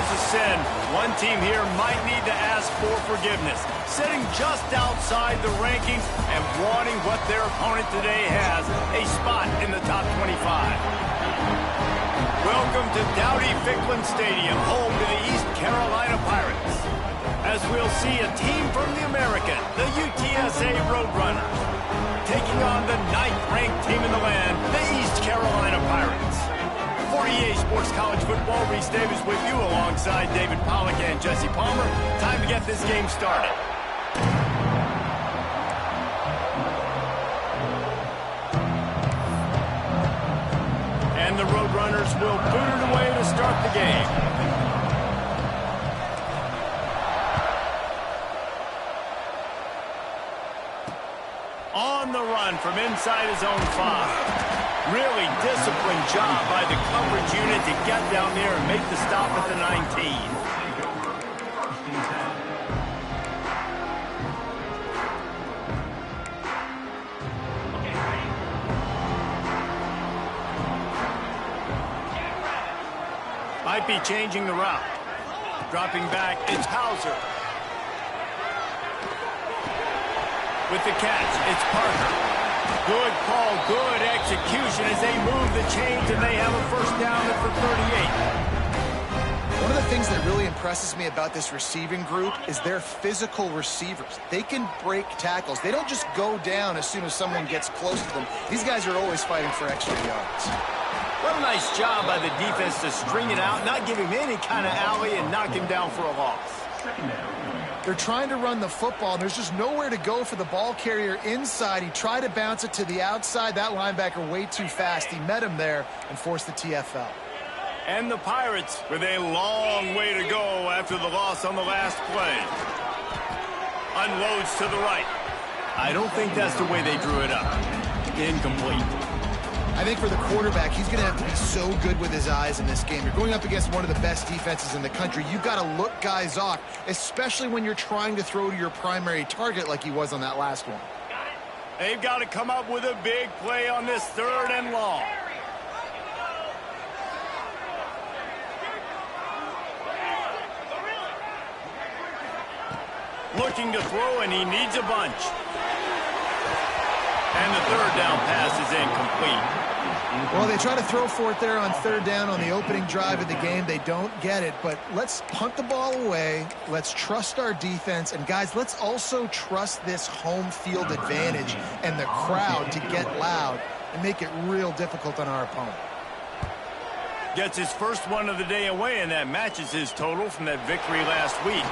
there's a sin, one team here might need to ask for forgiveness. Sitting just outside the rankings and wanting what their opponent today has, a spot in the top 25. Welcome to Dowdy-Ficklin Stadium, home to the East Carolina Pirates. As we'll see a team from the American, the UTSA Roadrunners, taking on the 9th-ranked team in the land, the East Carolina Pirates. For EA Sports College Football, Reese Davis with you alongside David Pollack and Jesse Palmer. Time to get this game started. And the Roadrunners will boot it away to start the game. On the run from inside his own 5. Really disciplined job by the coverage unit to get down there and make the stop at the 19. Might be changing the route. Dropping back, it's Hauser. With the catch, it's Parker. Good call, good execution as they move the chains and they have a first down at the 38. One of the things that really impresses me about this receiving group is their physical receivers. They can break tackles. They don't just go down as soon as someone gets close to them. These guys are always fighting for extra yards. What a nice job by the defense to string it out, not give him any kind of alley and knock him down for a loss. They're trying to run the football, and there's just nowhere to go for the ball carrier inside. He tried to bounce it to the outside. That linebacker way too fast. He met him there and forced the TFL. And the Pirates with a long way to go after the loss on the last play. Unloads to the right. I don't think that's the way they drew it up. Incomplete. I think for the quarterback, he's going to have to be so good with his eyes in this game. You're going up against one of the best defenses in the country. You've got to look guys off, especially when you're trying to throw to your primary target like he was on that last one. They've got to come up with a big play on this 3rd and long. Looking to throw, and he needs a bunch. And the 3rd down pass is incomplete. Well, they try to throw for it there on 3rd down on the opening drive of the game. They don't get it, but let's punt the ball away. Let's trust our defense. And, guys, let's also trust this home field advantage and the crowd to get loud and make it real difficult on our opponent. Gets his first one of the day away, and that matches his total from that victory last week.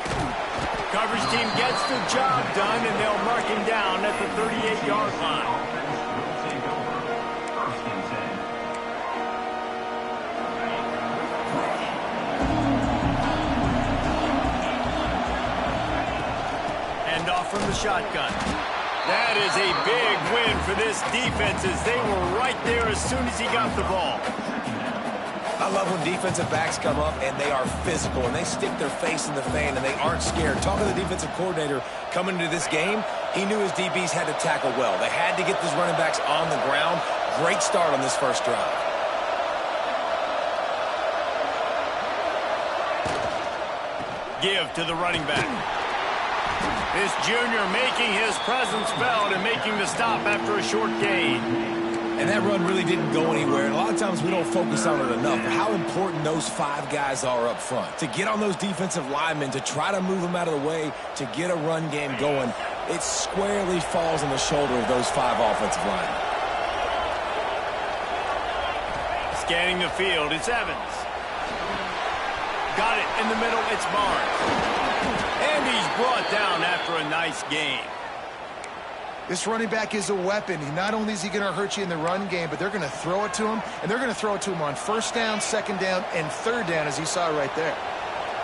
Coverage team gets the job done, and they'll mark him down at the 38-yard line. And off from the shotgun. That is a big win for this defense as they were right there as soon as he got the ball. I love when defensive backs come up and they are physical and they stick their face in the fan and they aren't scared. Talking to the defensive coordinator coming into this game, he knew his DBs had to tackle well. They had to get these running backs on the ground. Great start on this first drive. Give to the running back. This junior making his presence felt and making the stop after a short gain. And that run really didn't go anywhere. And a lot of times we don't focus on it enough. But how important those 5 guys are up front. To get on those defensive linemen, to try to move them out of the way, to get a run game going, it squarely falls on the shoulder of those 5 offensive linemen. Scanning the field, it's Evans. Got it in the middle, it's Barnes. And he's brought down after a nice gain. This running back is a weapon. Not only is he going to hurt you in the run game, but they're going to throw it to him, and they're going to throw it to him on 1st down, 2nd down, and 3rd down, as you saw right there.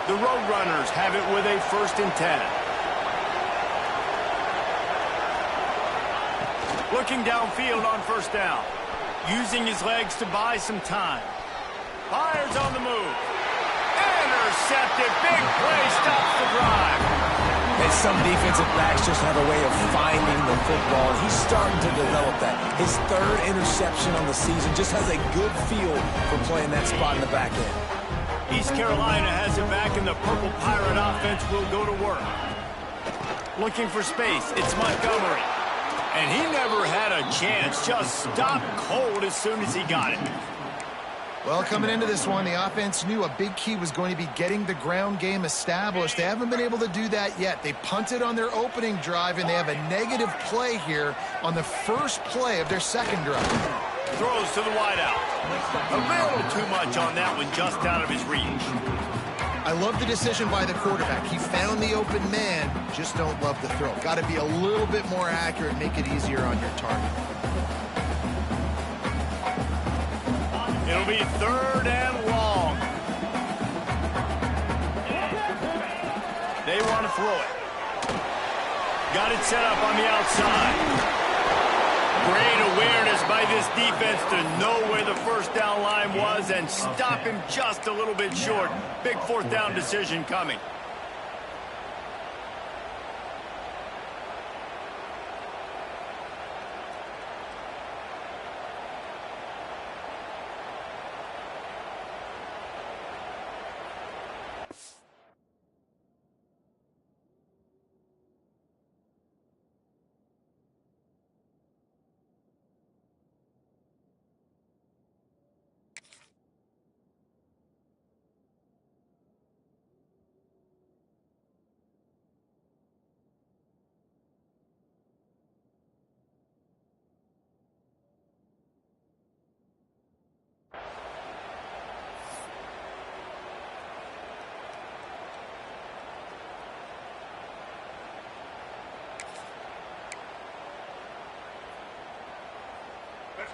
The Roadrunners have it with a 1st and 10. Looking downfield on 1st down. Using his legs to buy some time. Fires on the move. Intercepted. Big play stops the drive. And some defensive backs just have a way of finding the football. And he's starting to develop that. His 3rd interception on the season just has a good feel for playing that spot in the back end. East Carolina has it back, and the Purple Pirate offense will go to work. Looking for space, it's Montgomery. And he never had a chance, just stopped cold as soon as he got it. Well, coming into this one, the offense knew a big key was going to be getting the ground game established. They haven't been able to do that yet. They punted on their opening drive, and they have a negative play here on the first play of their second drive. Throws to the wideout. A little too much on that one, just out of his reach. I love the decision by the quarterback. He found the open man, just don't love the throw. Got to be a little bit more accurate, make it easier on your target. It'll be 3rd and long. They want to throw it. Got it set up on the outside. Great awareness by this defense to know where the first down line was and stop him just a little bit short. Big 4th down decision coming.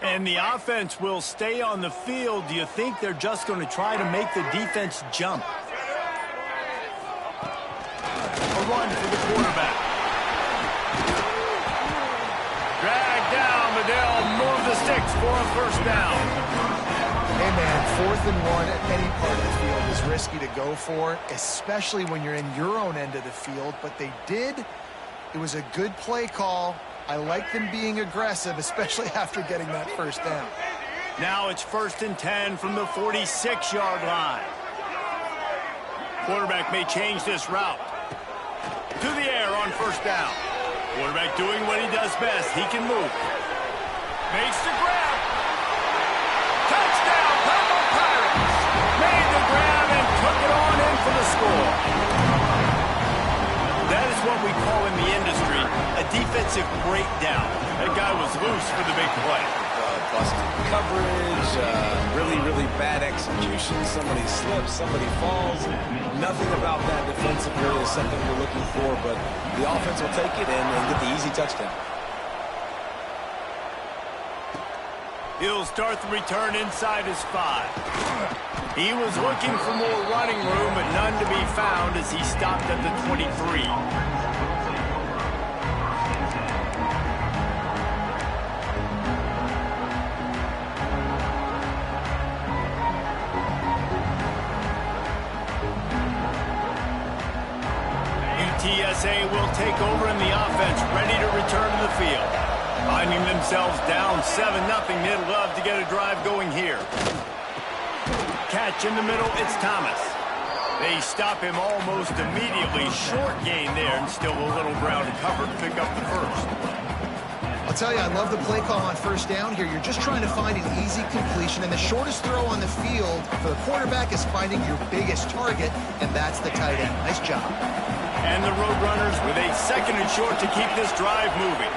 And the offense will stay on the field. Do you think they're just going to try to make the defense jump? A run for the quarterback. Dragged down, but they'll move the sticks for a first down. Hey, man, 4th and 1 at any part of the field is risky to go for, especially when you're in your own end of the field. But they did. It was a good play call. I like them being aggressive, especially after getting that first down. Now it's 1st and 10 from the 46-yard line. Quarterback may change this route. To the air on first down. Quarterback doing what he does best. He can move. Makes the grab. Touchdown, Purple Pirates. Made the grab and took it on in for the score. That is what we call in the industry a defensive breakdown. That guy was loose for the big play. Busted coverage, really bad execution. Somebody slips, somebody falls. Nothing about that defensively is something we're looking for, but the offense will take it and get the easy touchdown. He'll start the return inside his 5. He was looking for more running room, but none to be found as he stopped at the 23. UTSA will take over in the offense, ready to return to the field. Finding themselves down 7-0, they'd love to get a drive going here. Catch in the middle, it's Thomas. They stop him almost immediately. Short gain there, and still a little ground to cover to pick up the first. I'll tell you, I love the play call on first down here. You're just trying to find an easy completion, and the shortest throw on the field for the quarterback is finding your biggest target, and that's the tight end. Nice job. And the Roadrunners with a 2nd and short to keep this drive moving.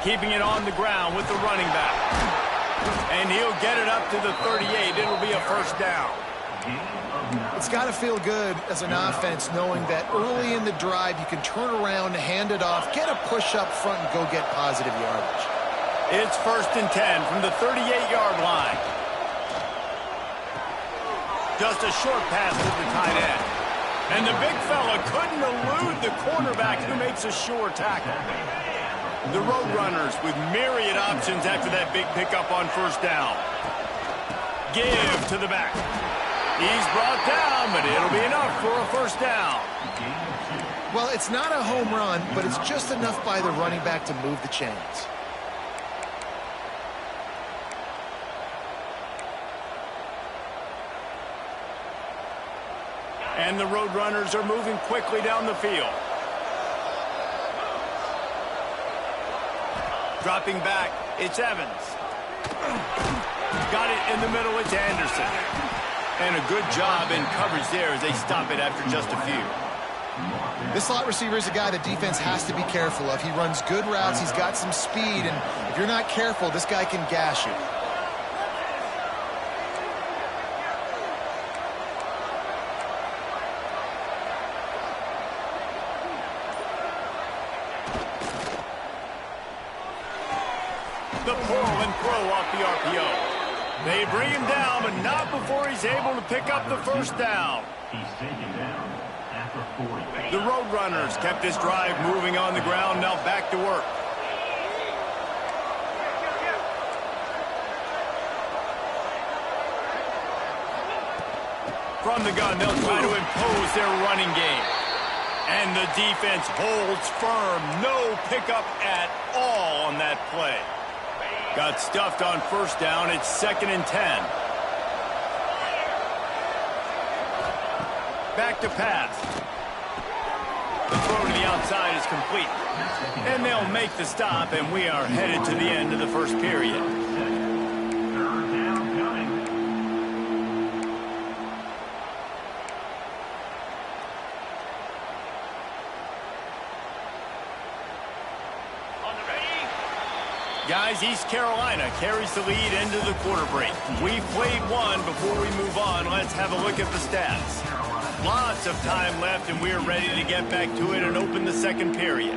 Keeping it on the ground with the running back. And he'll get it up to the 38. It'll be a first down. It's got to feel good as an offense knowing that early in the drive you can turn around, hand it off, get a push up front, and go get positive yardage. It's 1st and 10 from the 38-yard line. Just a short pass to the tight end. And the big fella couldn't elude the cornerback who makes a sure tackle. The Roadrunners with myriad options after that big pickup on first down. Give to the back. He's brought down, but it'll be enough for a first down. Well, it's not a home run, but it's just enough by the running back to move the chains. And the Roadrunners are moving quickly down the field. Dropping back, it's Evans. Got it in the middle, it's Anderson. And a good job in coverage there as they stop it after just a few. This slot receiver is a guy the defense has to be careful of. He runs good routes, he's got some speed, and if you're not careful, this guy can gash you. The pull and throw off the RPO. They bring him down, but not before he's able to pick up the first down. He's taken down at the 40. The Roadrunners kept this drive moving on the ground, now back to work. From the gun, they'll try to impose their running game. And the defense holds firm. No pickup at all on that play. Got stuffed on first down. It's 2nd and 10. Back to pass. The throw to the outside is complete. And they'll make the stop, and we are headed to the end of the first period. Third down coming. Guys, East Carolina carries the lead into the quarter break. We've played one. Before we move on, let's have a look at the stats. Lots of time left, and we're ready to get back to it and open the second period.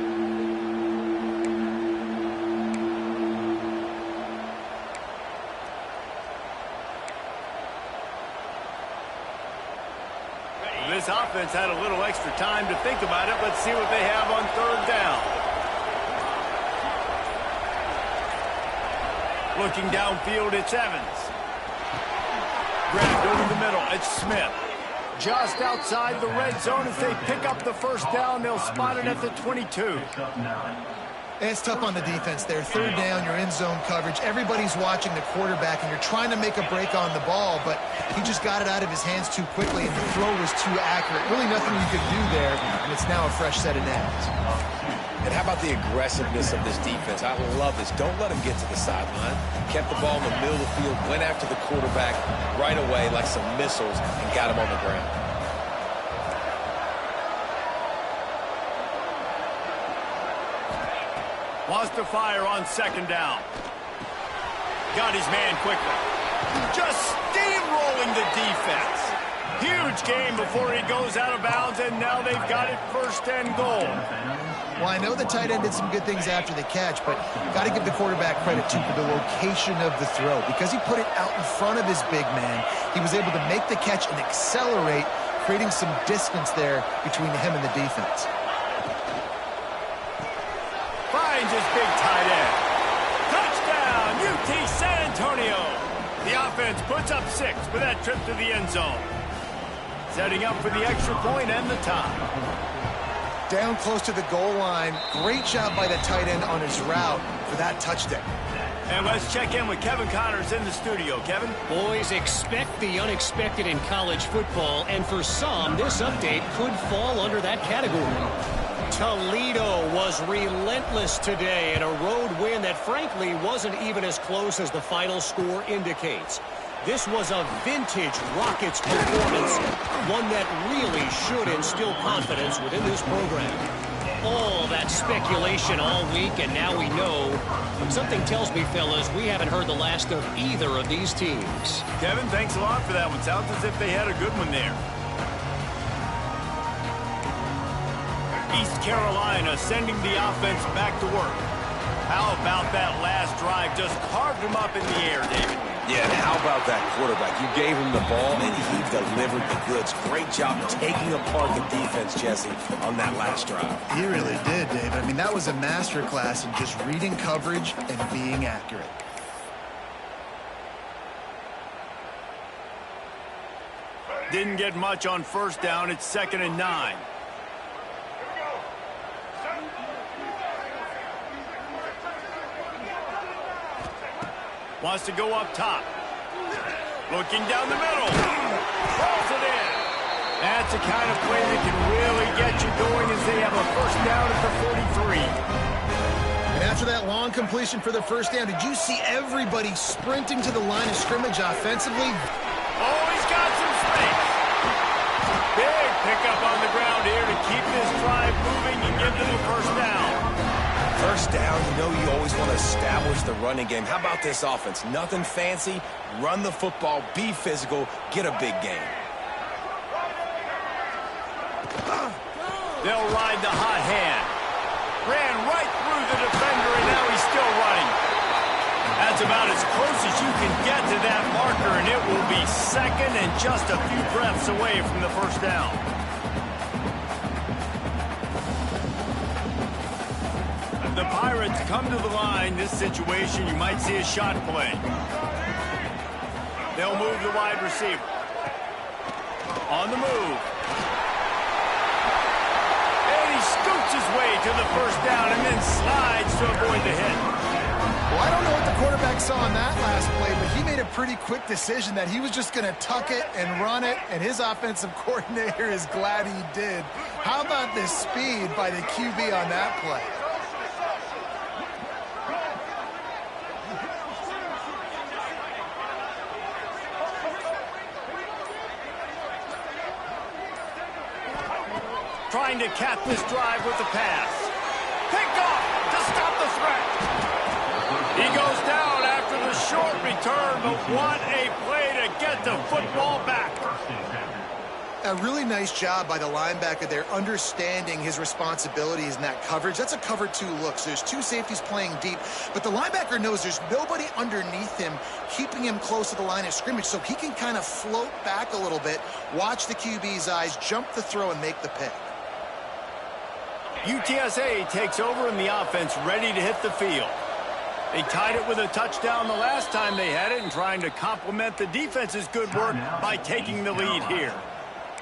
This offense had a little extra time to think about it. Let's see what they have on third down. Looking downfield, it's Evans. Grabbed over the middle, it's Smith. Just outside the red zone as they pick up the first down. They'll spot it at the 22. It's tough on the defense there. Third down, you're in zone coverage. Everybody's watching the quarterback, and you're trying to make a break on the ball, but he just got it out of his hands too quickly, and the throw was too accurate. Really nothing you could do there, and it's now a fresh set of downs. And how about the aggressiveness of this defense? I love this. Don't let him get to the sideline. Kept the ball in the middle of the field, went after the quarterback right away like some missiles, and got him on the ground. Wants to fire on second down. Got his man quickly. Just steamrolling the defense. Huge game before he goes out of bounds, and now they've got it 1st and goal. Well, I know the tight end did some good things after the catch, but got to give the quarterback credit, too, for the location of the throw. Because he put it out in front of his big man, he was able to make the catch and accelerate, creating some distance there between him and the defense. Finds his big tight end. Touchdown, UT San Antonio. The offense puts up 6 with that trip to the end zone. Setting up for the extra point and the tie. Down close to the goal line. Great job by the tight end on his route for that touchdown. And let's check in with Kevin Connors in the studio. Kevin? Boys, expect the unexpected in college football, and for some, this update could fall under that category. Toledo was relentless today in a road win that frankly wasn't even as close as the final score indicates. This was a vintage Rockets performance, one that really should instill confidence within this program. All that speculation all week, and now we know. Something tells me, fellas, we haven't heard the last of either of these teams. Kevin, thanks a lot for that one. Sounds as if they had a good one there. East Carolina sending the offense back to work. How about that last drive? Just carved him up in the air, David. Yeah, and how about that quarterback? You gave him the ball, and he delivered the goods. Great job taking apart the defense, Jesse, on that last drive. He really did, David. I mean, that was a masterclass in just reading coverage and being accurate. Didn't get much on first down. It's 2nd and 9. Wants to go up top. Looking down the middle. Rolls it in. That's the kind of play that can really get you going as they have a first down at the 43. And after that long completion for the first down, did you see everybody sprinting to the line of scrimmage offensively? Oh, he's got some space. Big pickup on the ground here to keep this drive moving and give them a first down. First down, you know you always want to establish the running game. How about this offense? Nothing fancy. Run the football, be physical, get a big gain. They'll ride the hot hand. Ran right through the defender, and now he's still running. That's about as close as you can get to that marker, and it will be second and just a few breaths away from the first down. The Pirates come to the line. This situation, you might see a shot play. They'll move the wide receiver. On the move. And he scoots his way to the first down and then slides to avoid the hit. Well, I don't know what the quarterback saw in that last play, but he made a pretty quick decision that he was just going to tuck it and run it, and his offensive coordinator is glad he did. How about this speed by the QB on that play? Trying to cap this drive with the pass. Picked off to stop the threat. He goes down after the short return, but what a play to get the football back. A really nice job by the linebacker there, understanding his responsibilities in that coverage. That's a cover two look, so there's two safeties playing deep, but the linebacker knows there's nobody underneath him keeping him close to the line of scrimmage, so he can kind of float back a little bit, watch the QB's eyes, jump the throw, and make the pick. UTSA takes over in the offense, ready to hit the field. They tied it with a touchdown the last time they had it and trying to complement the defense's good work by taking the lead here.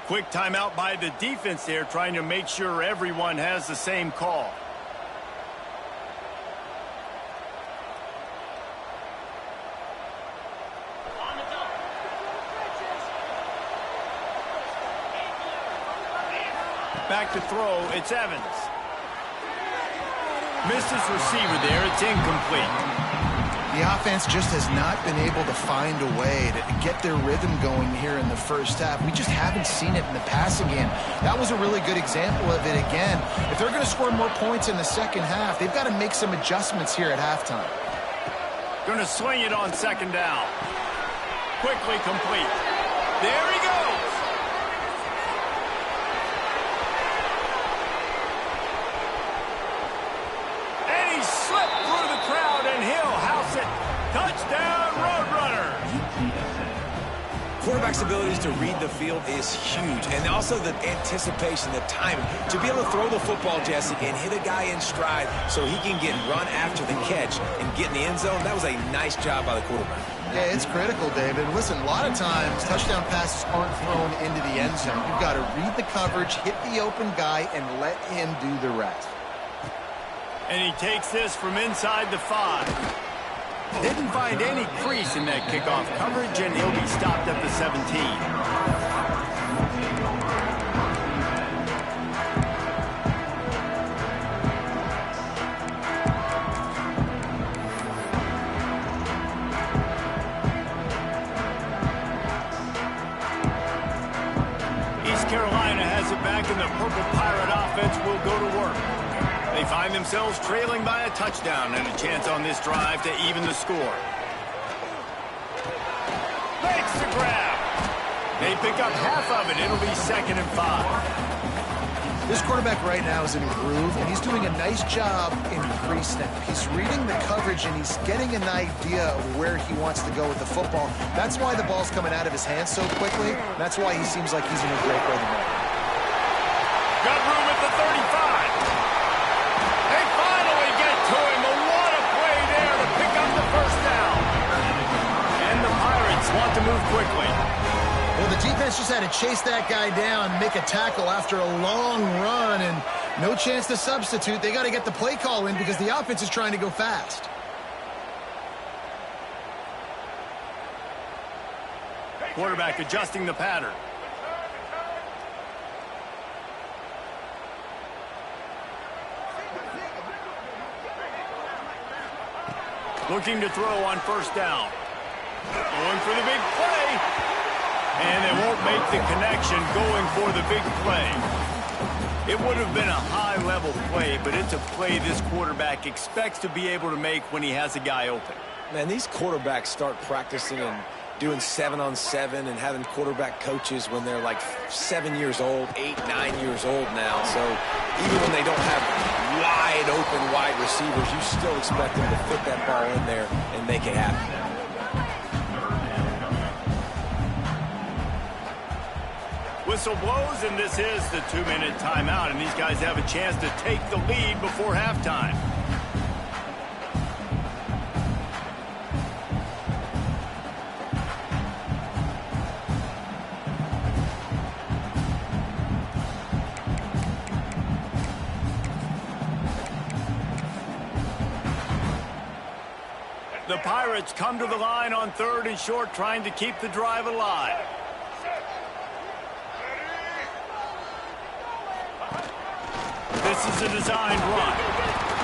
Quick timeout by the defense there, trying to make sure everyone has the same call. Back to throw, it's Evans. Missed his receiver there, it's incomplete. The offense just has not been able to find a way to get their rhythm going here in the first half. We just haven't seen it in the passing game. That was a really good example of it again. If they're going to score more points in the second half, they've got to make some adjustments here at halftime. Going to swing it on second down. Quickly complete. There he goes. Touchdown, Roadrunners! Quarterback's abilities to read the field is huge, and also the anticipation, the timing. To be able to throw the football, Jesse, and hit a guy in stride so he can get run after the catch and get in the end zone, that was a nice job by the quarterback. Yeah, it's critical, David. Listen, a lot of times touchdown passes aren't thrown into the end zone. You've got to read the coverage, hit the open guy, and let him do the rest. And he takes this from inside the 5. Didn't find any crease in that kickoff coverage, and he'll be stopped at the 17. East Carolina has it back, and the Purple Pirate offense will go to work. They find themselves trailing by a touchdown and a chance on this drive to even the score. Makes the grab. They pick up half of it. It'll be 2nd and 5. This quarterback right now is in a groove, and he's doing a nice job in pre-snap. He's reading the coverage, and he's getting an idea of where he wants to go with the football. That's why the ball's coming out of his hands so quickly. That's why he seems like he's in a great rhythm right now. Got room at the 35. They finally get to him. A what a play there to pick up the first down. And the Pirates want to move quickly. Well, the defense just had to chase that guy down, make a tackle after a long run, and no chance to substitute. They got to get the play call in because the offense is trying to go fast. Quarterback adjusting the pattern. Looking to throw on first down. Going for the big play. And they won't make the connection going for the big play. It would have been a high-level play, but it's a play this quarterback expects to be able to make when he has a guy open. Man, these quarterbacks start practicing and doing 7-on-7 and having quarterback coaches when they're like 7 years old, 8, 9 years old now. So even when they don't have wide open wide receivers, you still expect them to fit that ball in there and make it happen. Whistle blows, and this is the 2-minute timeout, and these guys have a chance to take the lead before halftime. The Pirates come to the line on 3rd and short, trying to keep the drive alive. This is a designed run.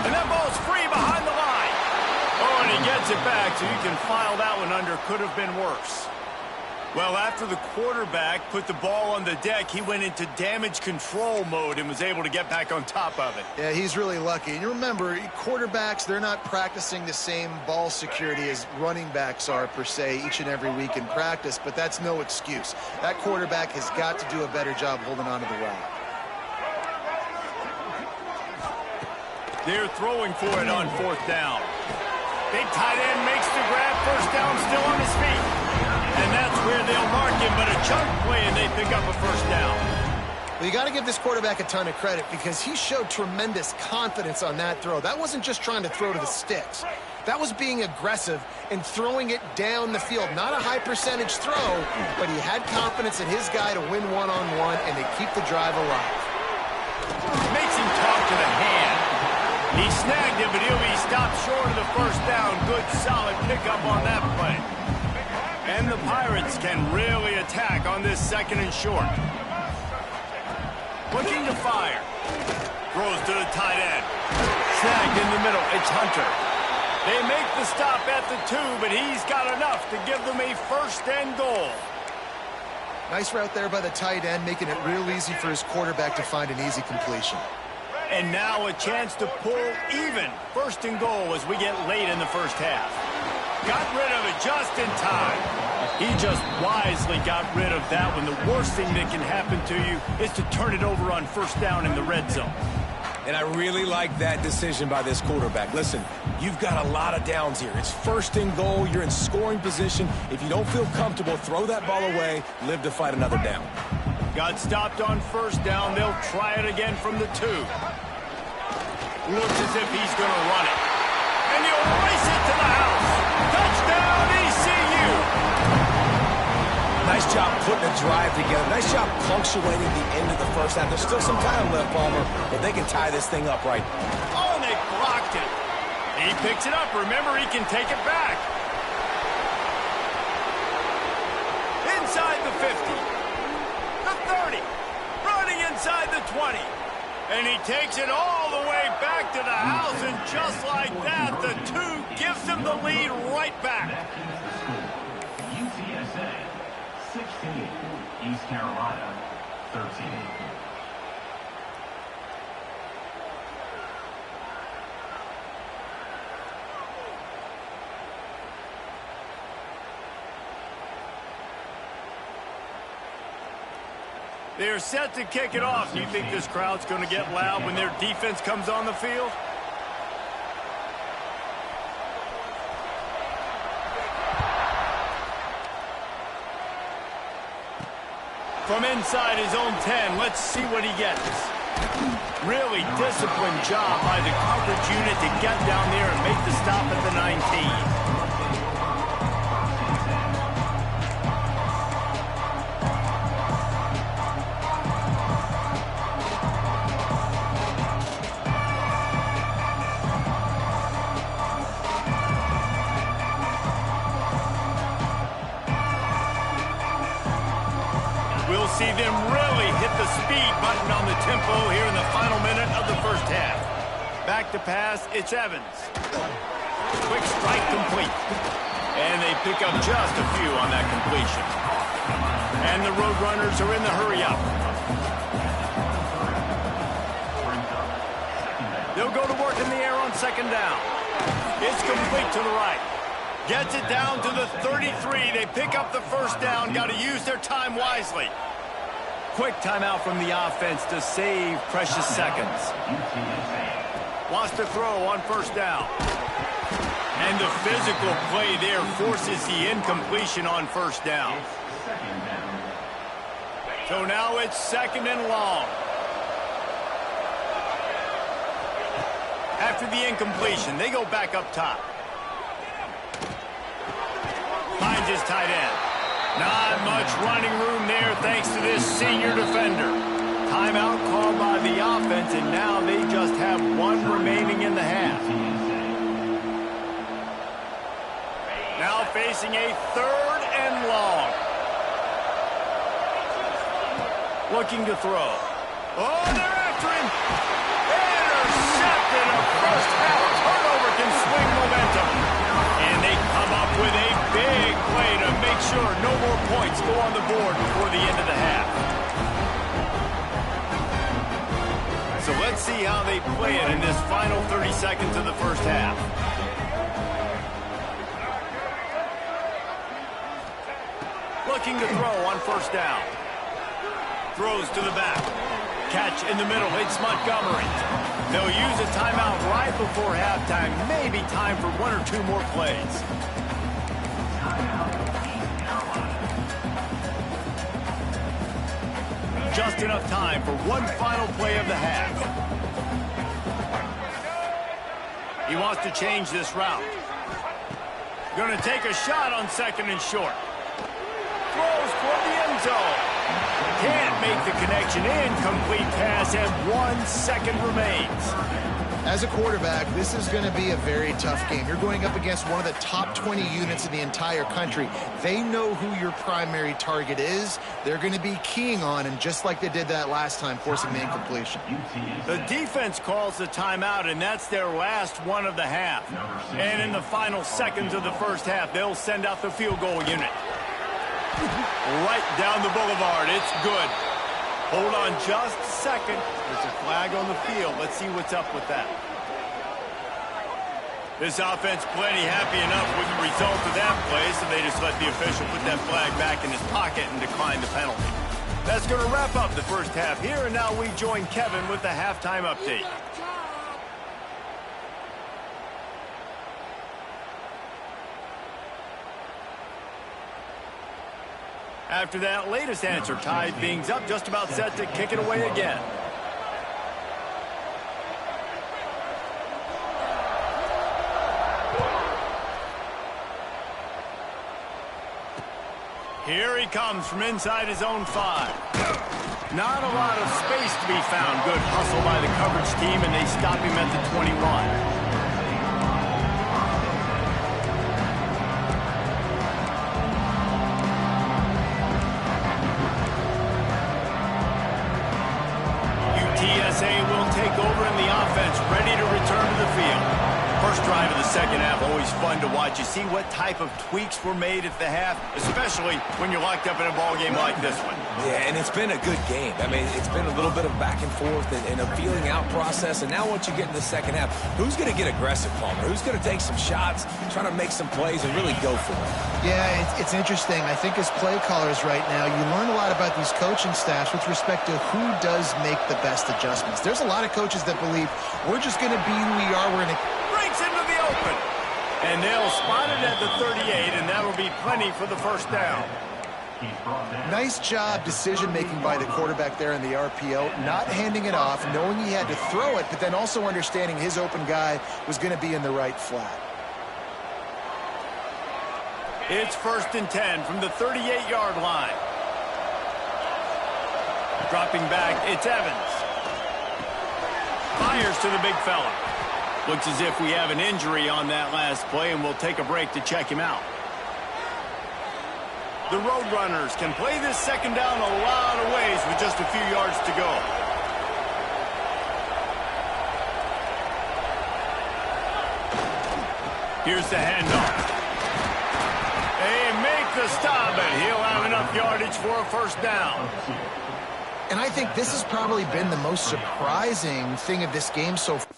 And that ball's free behind the line. Oh, and he gets it back, so you can file that one under. Could have been worse. Well, after the quarterback put the ball on the deck, he went into damage control mode and was able to get back on top of it. Yeah, he's really lucky. And you remember, quarterbacks, they're not practicing the same ball security as running backs are, per se, each and every week in practice, but that's no excuse. That quarterback has got to do a better job holding on to the rock. They're throwing for it on 4th down. Big tight end makes the grab. First down, still on his feet. And that's where they'll mark him, but a chunk play, and they pick up a first down. Well, you got to give this quarterback a ton of credit because he showed tremendous confidence on that throw. That wasn't just trying to throw to the sticks. That was being aggressive and throwing it down the field. Not a high percentage throw, but he had confidence in his guy to win one-on-one and to keep the drive alive. Makes him talk to the hand. He snagged it, but he'll be stopped short of the first down. Good, solid pickup on that play. And the Pirates can really attack on this 2nd and short. Looking to fire. Throws to the tight end. Snagged in the middle. It's Hunter. They make the stop at the 2, but he's got enough to give them a 1st and goal. Nice route there by the tight end, making it real easy for his quarterback to find an easy completion. And now a chance to pull even. 1st and goal as we get late in the first half. Got rid of it just in time. He just wisely got rid of that one. The worst thing that can happen to you is to turn it over on 1st down in the red zone. And I really like that decision by this quarterback. Listen, you've got a lot of downs here. It's 1st and goal. You're in scoring position. If you don't feel comfortable, throw that ball away. Live to fight another down. Got stopped on 1st down. They'll try it again from the 2. Looks as if he's going to run it. And he'll race it to the house. Touchdown, ECU. Nice job putting a drive together. Nice job punctuating the end of the first half. There's still some time left, Palmer, but they can tie this thing up right. Oh, and they blocked it. He picks it up. Remember, he can take it back. Inside the 50. The 30. Running inside the 20. And he takes it all the way back to the house, and just like that, the 2 gives him the lead right back. UTSA 16, East Carolina 13. They're set to kick it off. Do you think this crowd's going to get loud when their defense comes on the field? From inside his own 10, let's see what he gets. Really disciplined job by the coverage unit to get down there and make the stop at the 19. We'll see them really hit the speed button on the tempo here in the final minute of the first half. Back to pass, it's Evans. Quick strike complete. And they pick up just a few on that completion. And the Roadrunners are in the hurry-up. They'll go to work in the air on second down. It's complete to the right. Gets it down to the 33. They pick up the first down. Got to use their time wisely. Quick timeout from the offense to save precious seconds. Wants to throw on first down. And the physical play there forces the incompletion on first down. So now it's second and long. After the incompletion, they go back up top. Finds his tight end. Not much running room there thanks to this senior defender. Timeout called by the offense, and now they just have one remaining in the half. Now facing a third and long. Looking to throw. Oh, they're after him. Intercepted. A first half turnover can swing momentum. And they come up with a big play to make sure no more points go on the board before the end of the half. So let's see how they play it in this final 30 seconds of the first half. Looking to throw on first down. Throws to the back. Catch in the middle. It's Montgomery. They'll use a timeout right before halftime. Maybe time for one or two more plays. Just enough time for one final play of the half. He wants to change this route. Going to take a shot on second and short. Throws toward the end zone. Can't make the connection. Incomplete pass, and 1 second remains. As a quarterback, this is going to be a very tough game. You're going up against one of the top 20 units in the entire country. They know who your primary target is. They're going to be keying on him, just like they did that last time, forcing the incompletion. The defense calls the timeout, and that's their last one of the half. And in the final seconds of the first half, they'll send out the field goal unit. Right down the boulevard. It's good. Hold on just a second. There's a flag on the field. Let's see what's up with that. This offense plenty happy enough with the result of that play, so they just let the official put that flag back in his pocket and decline the penalty. That's going to wrap up the first half here, and now we join Kevin with the halftime update. After that latest answer, tied things up, just about set to kick it away again. Here he comes from inside his own 5. Not a lot of space to be found. Good hustle by the coverage team, and they stop him at the 21. UTSA will take over in the offense, ready to return to the field. First drive of the second half, always fun to watch. You see what type of tweaks were made at the half, especially when you're locked up in a ball game like this one. Yeah, and it's been a good game. I mean, it's been a little bit of back and forth and a feeling out process. And now once you get in the second half, who's going to get aggressive, Palmer? Who's going to take some shots, try to make some plays, and really go for it? Yeah, it's interesting. I think as play callers right now, you learn a lot about these coaching staffs with respect to who does make the best adjustments. There's a lot of coaches that believe we're just going to be who we are. We're going to breaks into the open. And they'll spot it at the 38, and that'll be plenty for the first down. Nice job decision-making by the quarterback there in the RPO, not handing it off, knowing he had to throw it, but then also understanding his open guy was going to be in the right flat. It's 1st and 10 from the 38-yard line. Dropping back, it's Evans. Fires to the big fella. Looks as if we have an injury on that last play, and we'll take a break to check him out. The Roadrunners can play this second down a lot of ways with just a few yards to go. Here's the handoff. They make the stop, and he'll have enough yardage for a first down. And I think this has probably been the most surprising thing of this game so far.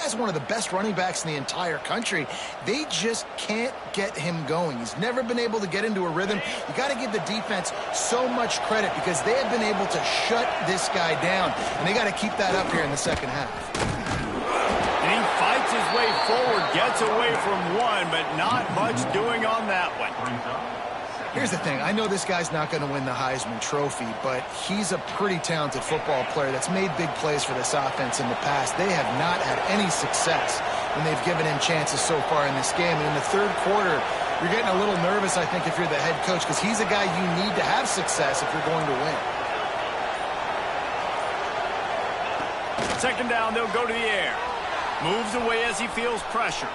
As one of the best running backs in the entire country, they just can't get him going. He's never been able to get into a rhythm. You got to give the defense so much credit because they have been able to shut this guy down, and they got to keep that up here in the second half. And he fights his way forward, gets away from one, but not much doing on that one. Here's the thing. I know this guy's not going to win the Heisman Trophy, but he's a pretty talented football player that's made big plays for this offense in the past. They have not had any success when they've given him chances so far in this game. And in the third quarter, you're getting a little nervous, I think, if you're the head coach, because he's a guy you need to have success if you're going to win. Second down, they'll go to the air. Moves away as he feels pressure.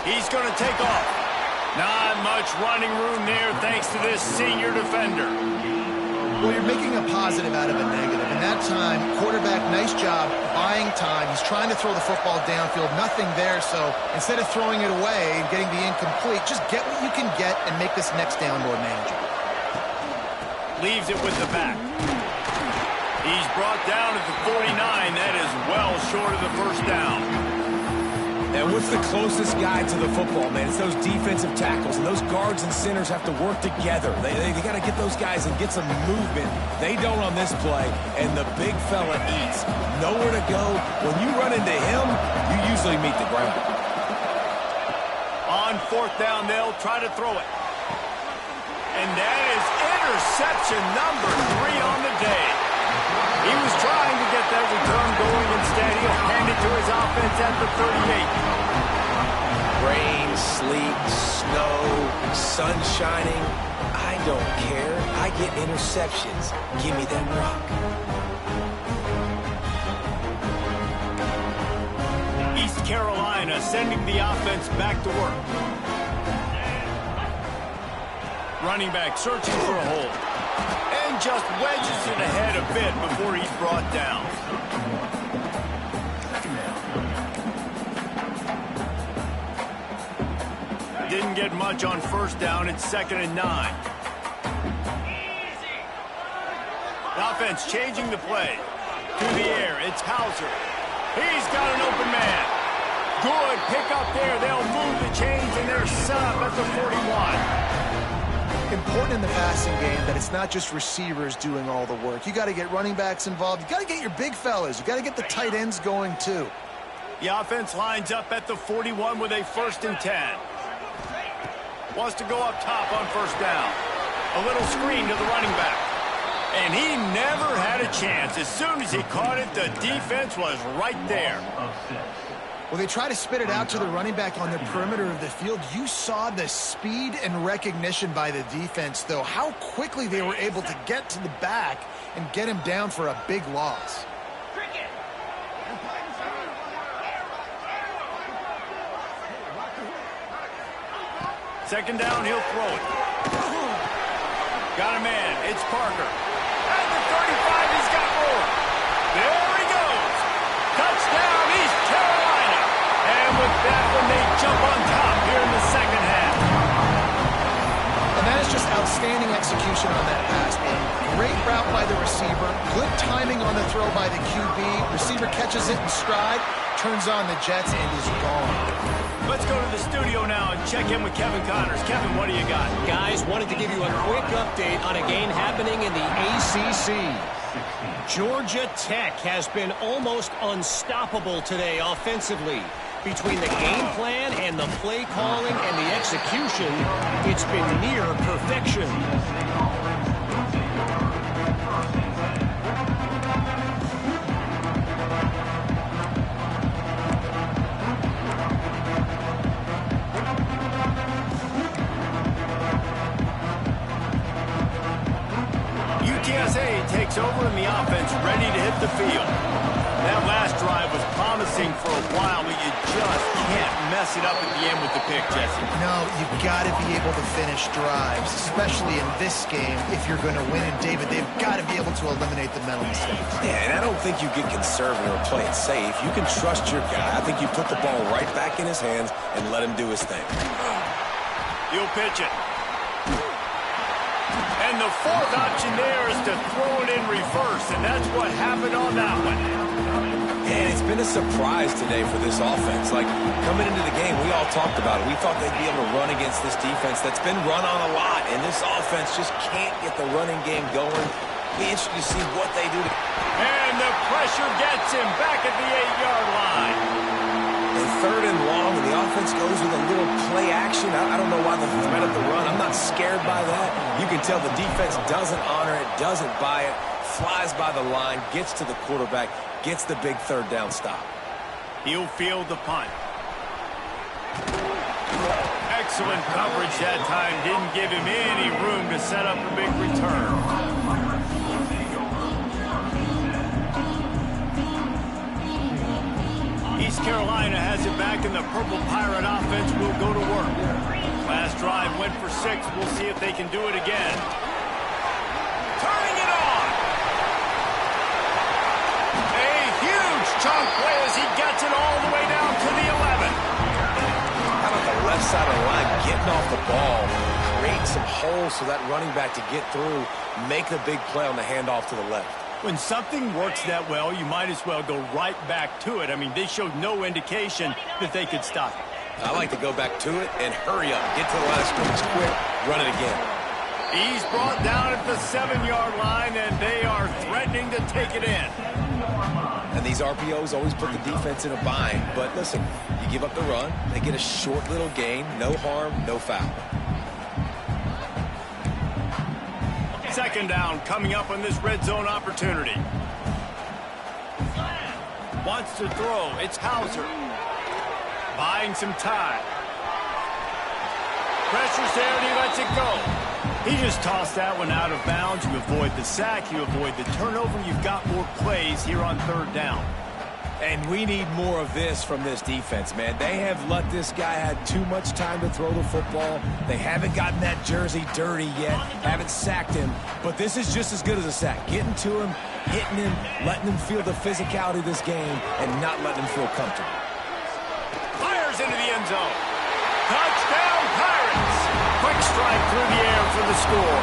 He's going to take off. Not much running room there thanks to this senior defender. Well, you're making a positive out of a negative. And that time, quarterback, nice job buying time. He's trying to throw the football downfield. Nothing there, so instead of throwing it away and getting the incomplete, just get what you can get and make this next down more manageable. Leaves it with the back. He's brought down at the 49. That is well short of the first down. And what's the closest guy to the football, man? It's those defensive tackles, and those guards and centers have to work together. They got to get those guys and get some movement. They don't on this play, and the big fella eats. Nowhere to go. When you run into him, you usually meet the ground. On fourth down, they'll try to throw it. And that is interception number 3 on the day. He was trying to get that return going. Instead, he'll hand it to his offense at the 38. Rain, sleet, snow, sun shining. I don't care. I get interceptions. Give me that rock. East Carolina sending the offense back to work. Running back searching for a hole. And just wedges it ahead a bit before he's brought down. Didn't get much on first down. It's 2nd and 9. The offense changing the play. To the air, it's Hauser. He's got an open man. Good pick up there. They'll move the chains, and they're set up at the 41. Important in the passing game that it's not just receivers doing all the work. You got to get running backs involved. You got to get your big fellas. You got to get the tight ends going too. The offense lines up at the 41 with a 1st and 10. Wants to go up top on first down. A little screen to the running back. And he never had a chance. As soon as he caught it, the defense was right there. Well, they try to spit it out to the running back on the perimeter of the field. You saw the speed and recognition by the defense, though. How quickly they were able to get to the back and get him down for a big loss. Second down, he'll throw it. Got a man. It's Parker. At the 35, he's got more. There he goes. Touchdown, East Carolina. And with that one, they jump on top here in the second half. And that is just outstanding execution on that pass, man. Great route by the receiver. Good timing on the throw by the QB. Receiver catches it in stride, turns on the jets, and is gone. Let's go to the studio now and check in with Kevin Connors. Kevin, what do you got? Guys, wanted to give you a quick update on a game happening in the ACC. Georgia Tech has been almost unstoppable today offensively. Between the game plan and the play calling and the execution, it's been near perfection. field. That last drive was promising for a while, but you just can't mess it up at the end with the pick, Jesse. No, you've got to be able to finish drives, especially in this game. If you're going to win, and David, they've got to be able to eliminate the mental mistakes. Yeah, and I don't think you get conservative or play it safe. You can trust your guy. I think you put the ball right back in his hands and let him do his thing. He'll pitch it. And the fourth option there is to throw it in reverse, and that's what happened on that one. And it's been a surprise today for this offense. Like, coming into the game, we all talked about it. We thought they'd be able to run against this defense that's been run on a lot, and this offense just can't get the running game going. Be interested to see what they do. And the pressure gets him back at the 8-yard line. And third and long, and the offense goes with a little play action. I don't know why the threat of the run. I'm not scared by that. You can tell the defense doesn't honor it, doesn't buy it, flies by the line, gets to the quarterback, gets the big third down stop. He'll field the punt. Excellent coverage that time. Didn't give him any room to set up a big return. East Carolina has it back, and the Purple Pirate offense will go to work. Last drive went for 6. We'll see if they can do it again. Turning it on! A huge chunk play as he gets it all the way down to the 11. How about the left side of the line getting off the ball, creating some holes so that running back to get through, make the big play on the handoff to the left. When something works that well, you might as well go right back to it. I mean, they showed no indication that they could stop it. I like to go back to it and hurry up. Get to the line of scrimmage quick, run it again. He's brought down at the 7-yard line, and they are threatening to take it in. And these RPOs always put the defense in a bind. But listen, you give up the run, they get a short little gain, no harm, no foul. Second down coming up on this red zone opportunity. Wants to throw. It's Hauser. Buying some time. Pressure's there and he lets it go. He just tossed that one out of bounds. You avoid the sack. You avoid the turnover. You've got more plays here on third down. And we need more of this from this defense, man. They have let this guy have too much time to throw the football. They haven't gotten that jersey dirty yet, haven't sacked him. But this is just as good as a sack. Getting to him, hitting him, letting him feel the physicality of this game, and not letting him feel comfortable. Fires into the end zone. Touchdown, Pirates! Quick strike through the air for the score.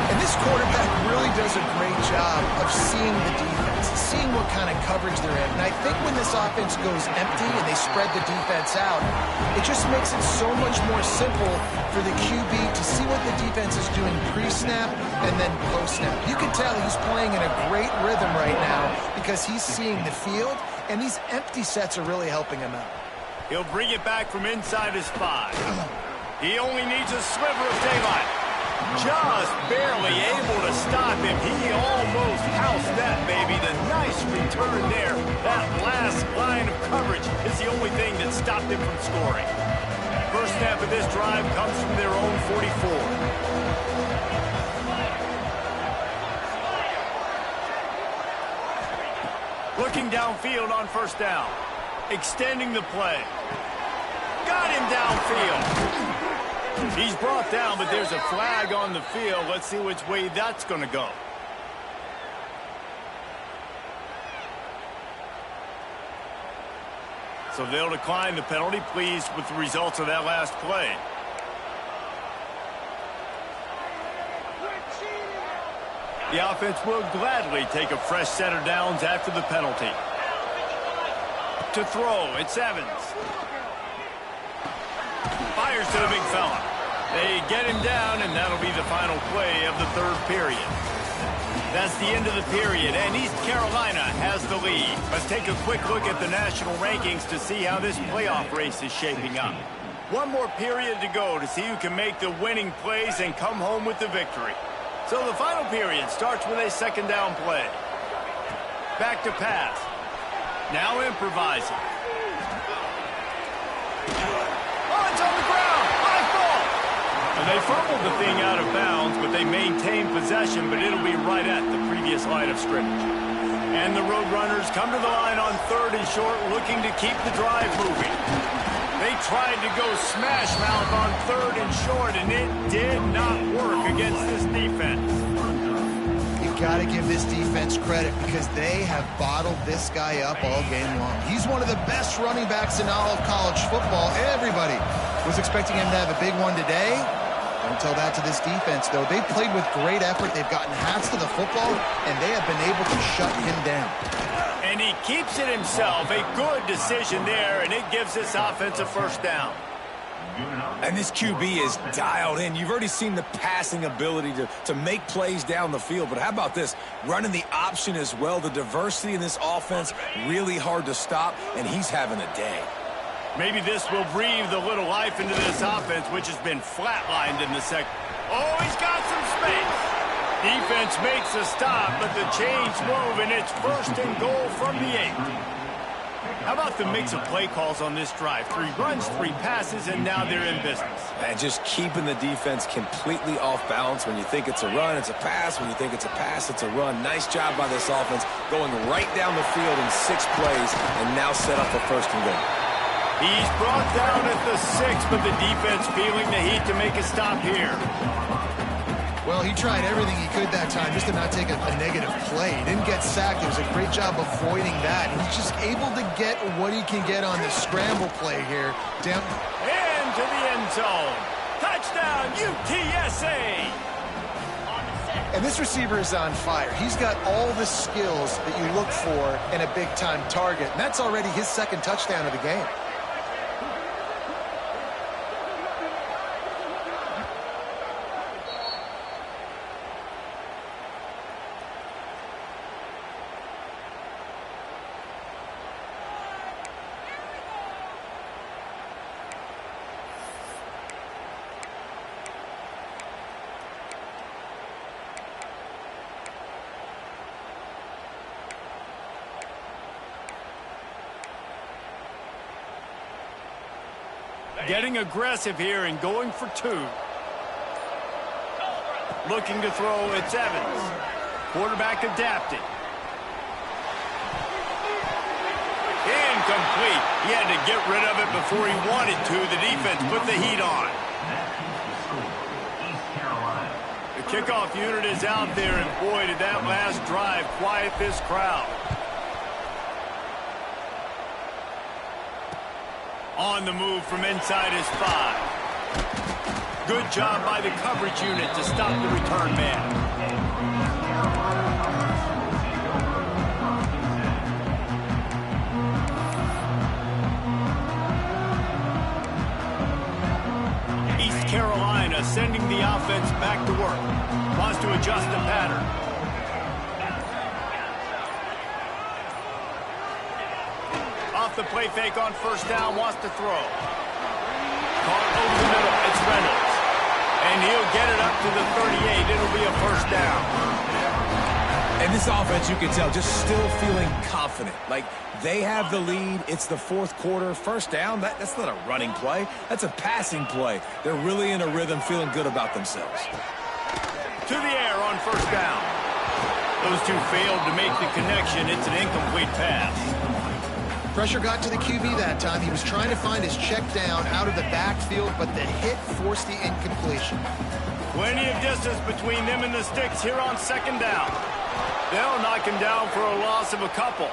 And this quarterback really does a great job of seeing the defense, seeing what kind of coverage they're in. And I think when this offense goes empty and they spread the defense out, it just makes it so much more simple for the QB to see what the defense is doing pre-snap and then post-snap. You can tell he's playing in a great rhythm right now because he's seeing the field, and these empty sets are really helping him out. He'll bring it back from inside his 5. He only needs a sliver of daylight. Just barely able to stop him. He almost housed that, baby. The nice return there. That last line of coverage is the only thing that stopped him from scoring. First snap of this drive comes from their own 44. Looking downfield on first down. Extending the play. Got him downfield. He's brought down, but there's a flag on the field. Let's see which way that's going to go. So they'll decline the penalty, pleased with the results of that last play. The offense will gladly take a fresh set of downs after the penalty. To throw, it's Evans. Fires to the big fella. They get him down, and that'll be the final play of the third period. That's the end of the period, and East Carolina has the lead. Let's take a quick look at the national rankings to see how this playoff race is shaping up. One more period to go to see who can make the winning plays and come home with the victory. So the final period starts with a second down play. Back to pass. Now improvising. Oh, it's on the ground. High ball. And they fumbled the thing out of bounds, but they maintain possession, but it'll be right at the previous line of scrimmage. And the Roadrunners come to the line on 3rd and short, looking to keep the drive moving. They tried to go smash mouth on 3rd and short, and it did not work against this defense. You've got to give this defense credit because they have bottled this guy up all game long. He's one of the best running backs in all of college football. Everybody was expecting him to have a big one today. Don't tell that to this defense, though. They played with great effort. They've gotten hats to the football, and they have been able to shut him down. And he keeps it himself. A good decision there, and it gives this offense a first down. And this QB is dialed in. You've already seen the passing ability to make plays down the field. But how about this? Running the option as well. The diversity in this offense, really hard to stop, and he's having a day. Maybe this will breathe a little life into this offense, which has been flatlined in the second. Oh, he's got some space. Defense makes a stop, but the chains move, and it's 1st and goal from the 8. How about the mix of play calls on this drive? 3 runs, 3 passes, and now they're in business. And just keeping the defense completely off balance. When you think it's a run, it's a pass. When you think it's a pass, it's a run. Nice job by this offense, going right down the field in 6 plays, and now set up for 1st and goal. He's brought down at the 6, but the defense feeling the heat to make a stop here. Well, he tried everything he could that time just to not take a negative play. He didn't get sacked. It was a great job avoiding that. He's just able to get what he can get on the scramble play here. Down into the end zone. Touchdown, UTSA! And this receiver is on fire. He's got all the skills that you look for in a big-time target. And that's already his 2nd touchdown of the game. Getting aggressive here and going for 2. Looking to throw, it's Evans. Quarterback adapted. Incomplete. He had to get rid of it before he wanted to. The defense put the heat on. The kickoff unit is out there, and boy, did that last drive quiet this crowd. On the move from inside his 5. Good job by the coverage unit to stop the return man. East Carolina sending the offense back to work. Wants to adjust the pattern. Off the play fake on 1st down, wants to throw. Caught over the middle, it's Reynolds. And he'll get it up to the 38. It'll be a 1st down. And this offense, you can tell, just still feeling confident. Like, they have the lead. It's the 4th quarter. 1st down, that's not a running play. That's a passing play. They're really in a rhythm, feeling good about themselves. To the air on 1st down. Those 2 failed to make the connection. It's an incomplete pass. Pressure got to the QB that time. He was trying to find his check down out of the backfield, but the hit forced the incompletion. Plenty of distance between them and the sticks here on 2nd down. They'll knock him down for a loss of a couple.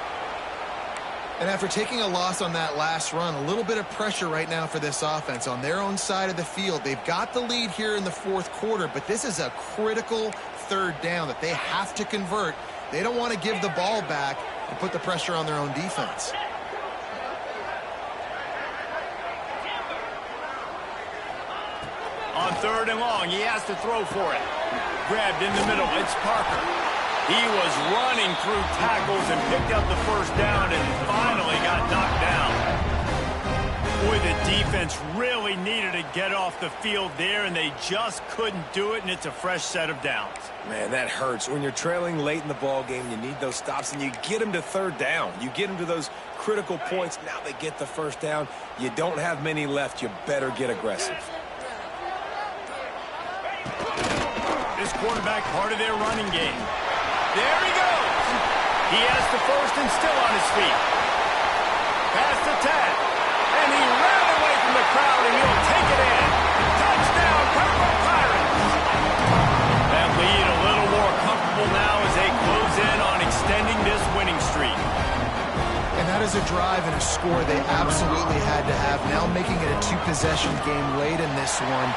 And after taking a loss on that last run, a little bit of pressure right now for this offense on their own side of the field. They've got the lead here in the 4th quarter, but this is a critical 3rd down that they have to convert. They don't want to give the ball back and put the pressure on their own defense. On 3rd and long, he has to throw for it. Grabbed in the middle, it's Parker. He was running through tackles and picked up the 1st down and finally got knocked down. Boy, the defense really needed to get off the field there, and they just couldn't do it, and it's a fresh set of downs. Man, that hurts. When you're trailing late in the ball game, you need those stops, and you get them to 3rd down. You get them to those critical points. Now they get the 1st down. You don't have many left. You better get aggressive. This quarterback part of their running game. There he goes. He has the first and still on his feet. Pass to Tad. And he ran away from the crowd, and he'll take it in. Touchdown, Purple Pirates! That lead a little more comfortable now as they close in on extending this winning streak. And that is a drive and a score they absolutely had to have. Now making it a two-possession game late in this one.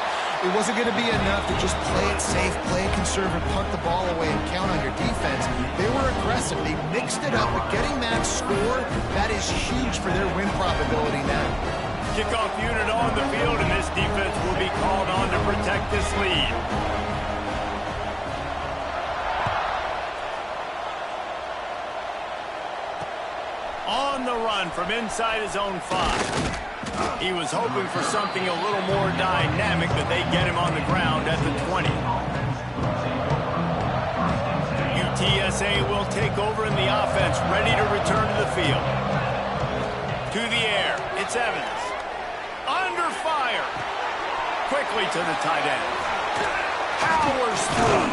It wasn't going to be enough to just play it safe, play it conservative, punt the ball away, and count on your defense. They were aggressive. They mixed it up, but getting that score, that is huge for their win probability now. Kickoff unit on the field, and this defense will be called on to protect this lead. On the run from inside his own 5. He was hoping for something a little more dynamic, but they get him on the ground at the 20. UTSA will take over in the offense, ready to return to the field. To the air, it's Evans. Under fire. Quickly to the tight end. Powers through.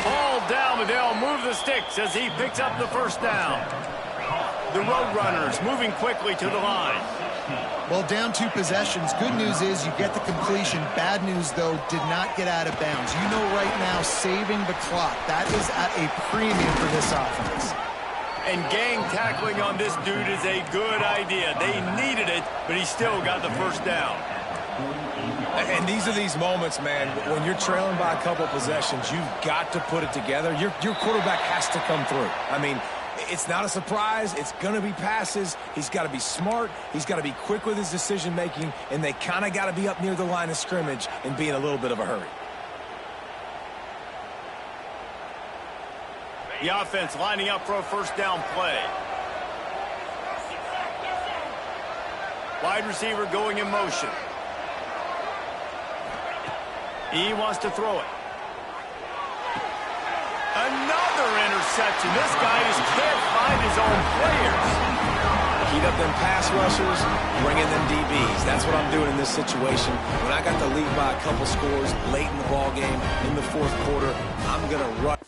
Ball down, but they'll move the sticks as he picks up the first down. The Roadrunners moving quickly to the line. Well, down 2 possessions. Good news is you get the completion. Bad news, though, did not get out of bounds. You know right now, saving the clock. That is at a premium for this offense. And gang tackling on this dude is a good idea. They needed it, but he still got the first down. And these are these moments, man, when you're trailing by a couple possessions, you've got to put it together. Your quarterback has to come through. I mean, it's not a surprise. It's going to be passes. He's got to be smart. He's got to be quick with his decision-making, and they kind of got to be up near the line of scrimmage and be in a little bit of a hurry. The offense lining up for a first down play. Wide receiver going in motion. He wants to throw it. Another interception. This guy just can't find his own players. Heat up them pass rushers, bring in them DBs. That's what I'm doing in this situation. When I got the lead by a couple scores late in the ball game, in the fourth quarter, I'm going to rush.